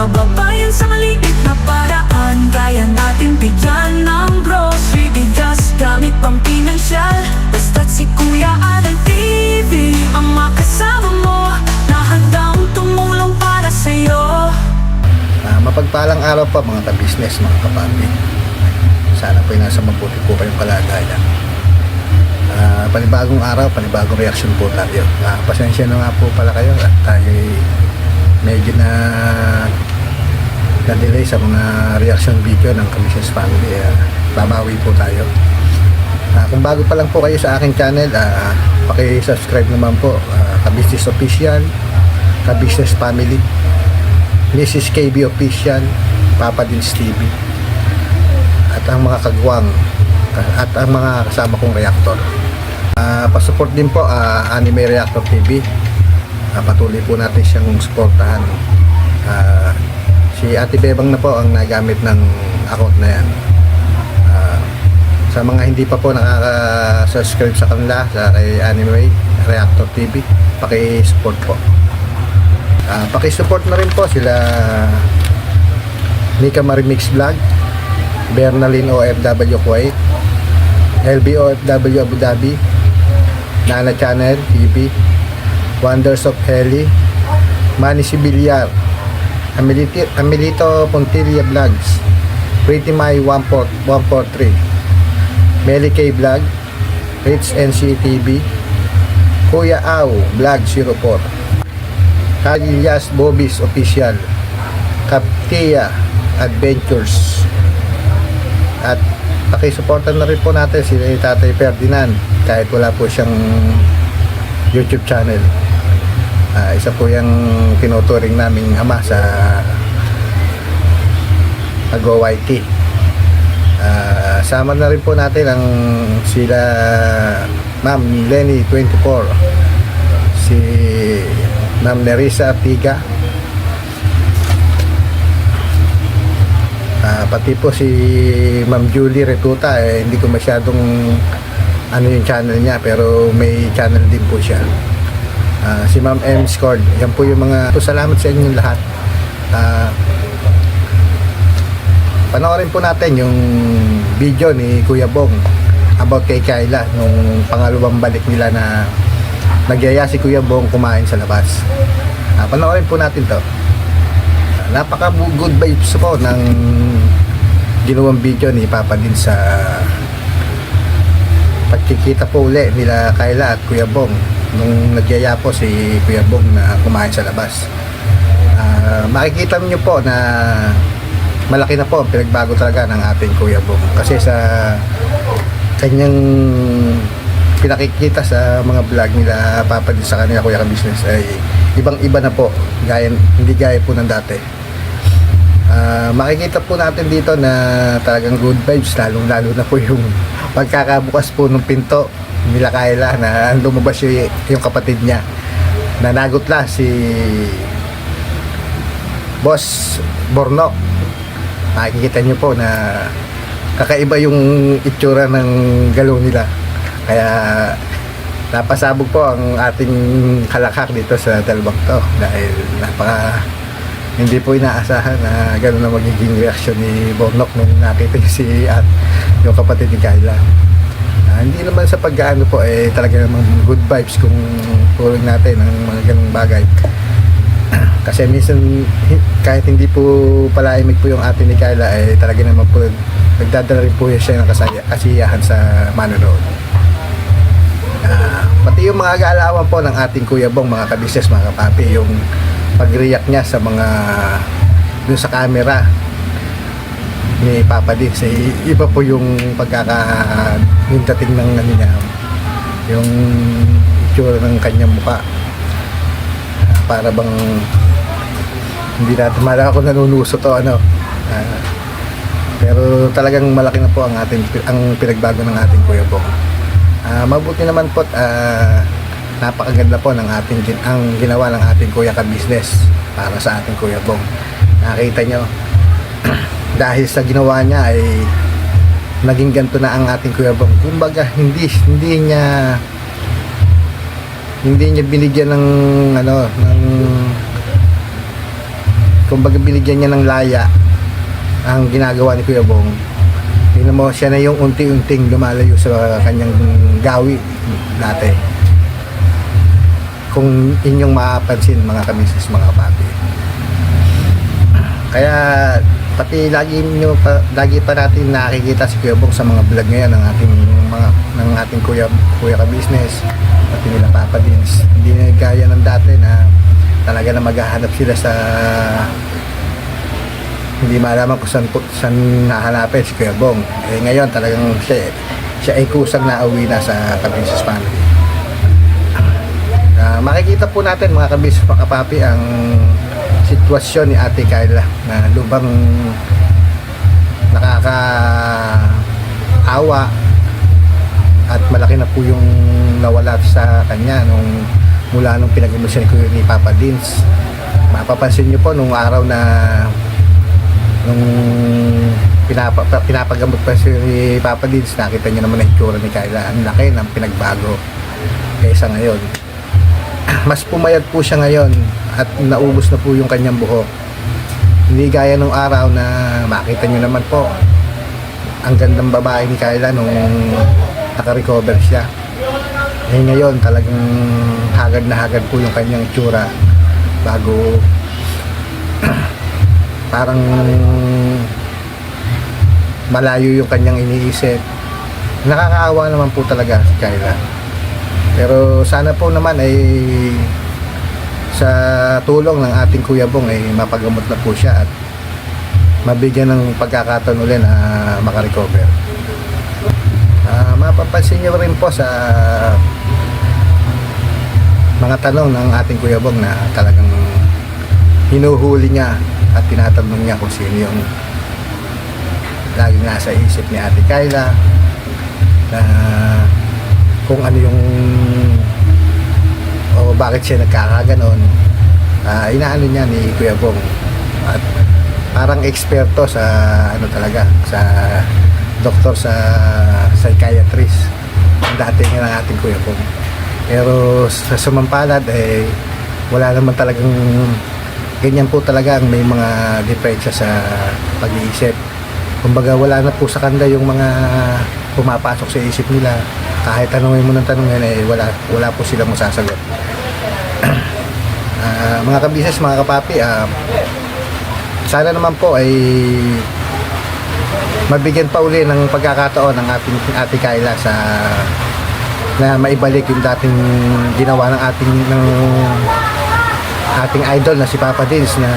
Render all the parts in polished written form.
kababayan sa maliit na paraan. Kaya natin bigyan ng grocery, bigas, gamit pang pinansyal. Basta't si Kuya Adal TV ang makasama mo, na handang tumulong para sa'yo. Mapagpalang araw pa mga ka-business, mga kapatid. Sana po'y nasa mabuti po kayong kalagayan. Panibagong araw, panibagong reaction po tayo. Pasensya na nga po pala kayo at tayo medyo na-delay sa mga reaction video ng Ka-Business Family. Babawi po tayo. Kung bago pa lang po kayo sa aking channel, paki-subscribe naman po. Ka-Business Official, Ka-Business Family, Mrs. KB Official, Papa Dins TV, at ang mga kagwang at ang mga kasama kong reactor. Pasupport din po Anime Reactor TV. Patuloy po natin siyang suportahan. Si Ate Bebang na po ang nagamit ng account na yan. Sa mga hindi pa po nakaka-subscribe sa kanila, sa kay Anime Reactor TV, paki-support po. Paki-support na rin po sila Nika Marimix Vlog, Bernalyn OFW Kuwait, LB OFW Abu Dhabi, Nana Channel TV, Wonders of Heli, Manny Sibilyar, Amelito Pontilla Vlogs, Pretty My 143, Melly K Vlog, Rich NC TV, Kuya Au Vlog 04, Kalias Bobis Official, Kaptia Adventures, at pakisuportan na rin po natin si Tatay Ferdinand kahit wala po siyang YouTube channel. Isa po yung tinuturing naming ama sa Ag-OYT. Sama na rin po natin ang sila Ma'am Lenny 24, si Ma'am Nerissa Artiga, pati po si Ma'am Julie Retuta. Hindi ko masyadong ano yung channel niya, pero may channel din po siya. Si Ma'am M. Scord. Yan po yung mga salamat sa inyong lahat. Panoorin po natin yung video ni Kuya Bong about kay Kayla nung pangalawang balik nila na nagyaya si Kuya Bong kumain sa labas. Panoorin po natin to. Napaka good vibes po ng ginawang video ni Papa din sa pagkikita po uli nila Kayla at Kuya Bong nung nagyaya po si Kuya Bong na kumain sa labas. Makikita niyo po na malaki na po ang pinagbago talaga ng ating Kuya Bong, kasi sa kanyang pinakikita sa mga vlog nila Papa din sa kanila Kuya Ka-Business ay ibang iba na po, hindi gaya po ng dati. Makikita po natin dito na talagang good vibes, lalo na po yung pagkakabukas po ng pinto nila Kayla na lumabas yung kapatid niya na nagutla, si Boss Bornok. Makikita nyo po na kakaiba yung itsura ng galaw nila, kaya napasabog po ang ating kalakak dito sa dalawang to, dahil hindi po inaasahan na gano'n na magiging reaksyon ni Bornok nung nakita niya yung kapatid ni Kayla. Hindi naman sa pag-aano po, talaga namang good vibes kung turing natin ang mga ganong bagay. Kasi minsan kahit hindi po palaimig po yung atin ni Kayla, talaga naman po nagdadala rin po siya ng kasiyahan sa manonood. Pati yung mga gaalawan po ng ating Kuya Bong, mga ka-business, mga kapapi, yung pag-react niya sa mga dun sa camera ni Papa din, iba po yung pagkakanintating ng ano niya, yung itsura ng kanyang mukha. Para bang hindi natin malaki kung nanunusot o ano. Pero talagang malaki na po ang pinagbago ng ating Kuya Bong. Mabuti naman po, napakaganda po ng ang ginawa ng ating Kuya Ka-Business para sa ating Kuya Bong. Nakita nyo, dahil sa ginawa niya ay naging ganito na ang ating Kuya Bong. Kumbaga hindi niya binigyan ng kumbaga binigyan niya ng laya ang ginagawa ni Kuya Bong. Tingnan mo, siya na yung unti-unting lumalayo sa kanyang gawi dati. Kung inyong mapapansin mga kamisis, mga papi. Kaya pati lagi pa natin nakikita si Kuya Bong sa mga vlog ngayon ng ating kuya ka business, pati nila Papa Dins. Hindi na gaya ng dati na talaga na maghahanap sila sa hindi malaman kung saan nahanapin si Kuya Bong. Ngayon talagang siya ay kusang nauwi na sa ka-business family. Makikita po natin mga ka-business, mga kapapi, ang sitwasyon ni Ate Kyla na lubang nakakaawa at malaki na po yung nawala sa kanya mula nung pinag-imusyon ko ni Papa Dins. Mapapansin nyo po nung araw na nung pinapagamot pa si Papa Dins, nakita nyo naman ang itsura ni Kyla. Ang laki ng pinagbago kaysa ngayon. Mas pumayat po siya ngayon at naubos na po yung kanyang buhok. Hindi gaya nung araw na makita nyo naman po ang gandang babae ni Kyla nung naka-recover siya. Ngayon talagang hagad na hagad po yung kanyang itsura bago parang malayo yung kanyang iniisip. Nakakaawa naman po talaga si Kyla. Pero sana po naman ay sa tulong ng ating Kuya Bong ay mapagamot na po siya at mabigyan ng pagkakataon ulit na makarecover. Mapapansin niyo rin po sa mga tanong ng ating Kuya Bong na talagang hinuhuli niya at tinatanong niya kung sino yung laging nasa isip ni Ate Kyla, na kung ano yung o bakit siya nagkakaganon. Inaano niya ni Kuya Bong at parang eksperto sa ano talaga, sa doktor, sa psychiatrist dati nga ng ating Kuya Bong. Pero sa sumampalad wala naman talagang ganyan po talaga ang may mga diferensya sa pag-iisip. Kumbaga wala na po sa kanda yung mga pumapasok sa isip nila. Kahit tanongin mo ng tanongin wala po silang masasagot. Mga ka-business, mga kapapi, sana naman po ay mabigyan pa uli ng pagkakataon ng Ate Kyla na maibalik yung dating ginawa ng ating idol na si Papa Dins na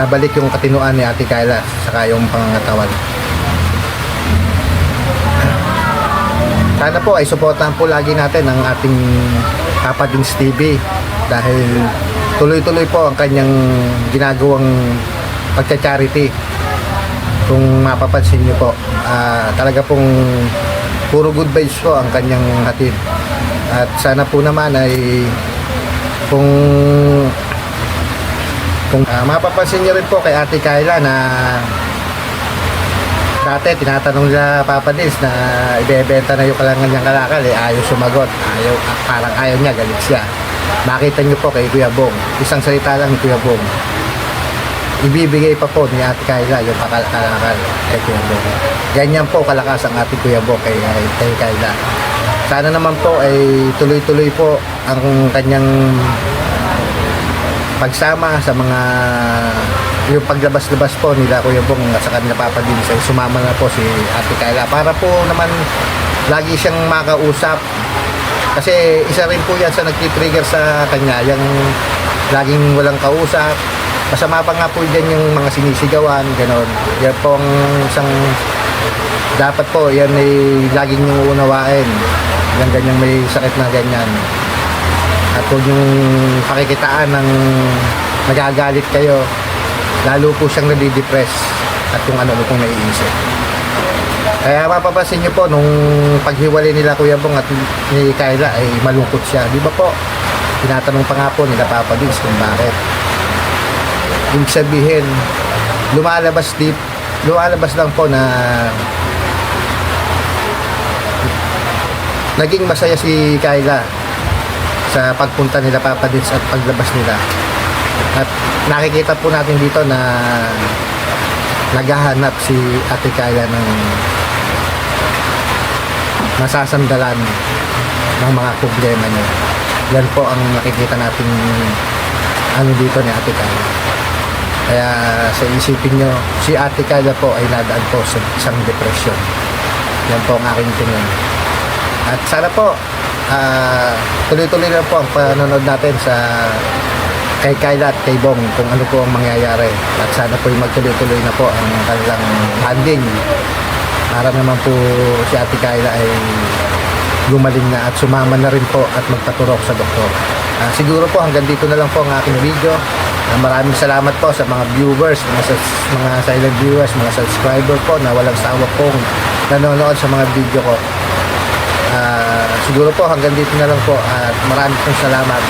balik yung katinuan ni Ate Kyla saka yung pangangatawan. Sana po ay suportahan po lagi natin ang ating Papa Dins TV dahil tuloy-tuloy po ang kanyang ginagawang pagcha-charity. Kung mapapansin niyo po, talaga pong puro good vibes po ang kanyang hatid. At sana po naman ay kung mapapansin niyo rin po kay Ate Kyla na dati tinatanong nila Papa Dins na ibebenta na yung kalangan niyang kalakal, ayaw sumagot, parang ayaw niya, galit siya. Makita niyo po kay Kuya Bong, isang salita lang ni Kuya Bong, ibibigay pa po ni Ate Kyla yung kalakal kay Kuya Bong. Ganyan po kalakas ang ating Kuya Bong kay Kyla. Sana naman po ay tuloy-tuloy po ang kanyang pagsama sa mga yung paglabas-labas po nila Kuya Bong at sa kanila Papa Dins ay sumama na po si Ate Kyla para po naman lagi siyang makausap, kasi isa rin po yan sa nagtitrigger sa kanya, yung laging walang kausap. Masama pa nga po dyan yung mga sinisigawan, ganon. Yan po ang isang dapat po yan ay laging yung unawain, yung ganyang may sakit na ganyan, at huwag yung pakikitaan ng nagagalit kayo, lalo po siyang nadidepress at kung ano pong naiisip. Kaya mapapansin niyo po nung paghiwalay nila Kuya Bong at ni Kyla ay malungkot siya, di ba po? Tinatanong pa nga po nila Papa Dins kung bakit. Ibig sabihin lumalabas lang po na naging masaya si Kyla sa pagpunta nila Papa Dins at paglabas nila. At nakikita po natin dito na naghahanap si Ate Kaya ng masasandalan ng mga problema niya. Yan po ang nakikita natin ano dito ni Ate Kaya. Kaya sa isipin nyo, si Ate Kaya po ay nadaan po sa isang depresyon. Yan po ang aking tingin. At sana po tuloy-tuloy na po ang panonood natin sa kay Kyla at kay Bong kung ano po ang mangyayari. At sana po magtuloy-tuloy na po ang kanilang handling para naman po si Ate Kyla ay gumaling na at sumama na rin po at magpaturok sa doktor. Siguro po hanggang dito na lang po ang aking video. Maraming salamat po sa mga viewers, mga silent viewers, mga subscriber po na walang sawa pong nanonood sa mga video ko. Siguro po hanggang dito na lang po at maraming salamat.